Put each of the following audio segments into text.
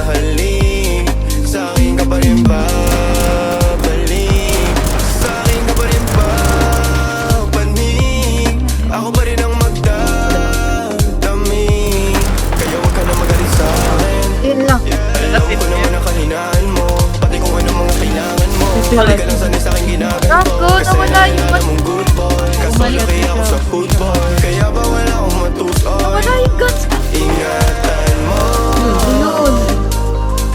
hahalik, sa akin ka pa rin babalik, sa akin ka pa rin papanig, ako pa rin ang magdadamig. Kaya huwag ka na magalit sa akin. Yun lang. Alam ko naman ang kahinaan mo, pati kung ano mga kailangan mo. Hindi ka lang sanay sa aking ginagawa Gago, nawala yung alam mong good boy, kaso laki ako sa food boy. Kaya bawal akong matusoy. Nawala yung guns ko. Ingatan mo Yun.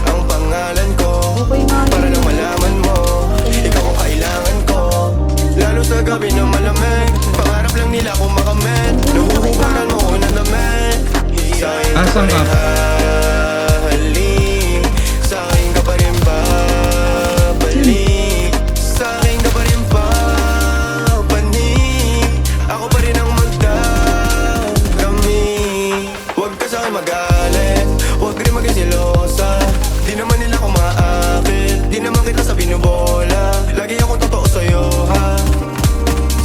ang pangalan ko, Okay nga para yun. lang malaman mo, ikaw ang kailangan ko. Lalo sa gabi na malamig, pangarap lang nila kung makamit. Nahuhuparan mo ko na damit. Sa akin ka pa Asan ka? rin hahalik, sa akin ka pa rin babalik, sa akin ka pa rin papanig, ako pa rin ang magdadamig. Huwag ka sa'kin magalit, huwag rin maging silosa. Di naman nila kumaakit, di naman kita sa binubola. Lagi akong totoo sa'yo, ha?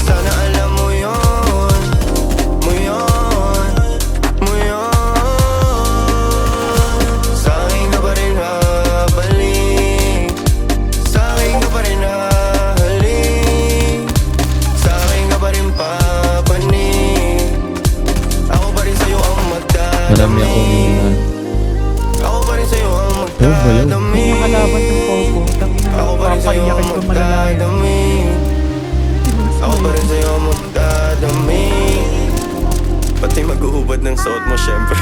Sana alam mo yun, mo yun, mo yun. Sa akin ka pa rin habalik, sa akin ka pa rin hahalik, sa akin ka pa rin papanig, ako pa rin sa'yo ang Marami ako magdadamig, ako pa rin sa'yo ang magdadamig, Nakalaban ng Pogo. ako pa rin sa'yo ang magdadamig, ako pa rin sa'yo ang magdadamig. Pati mag-uubad ng suot mo syempre.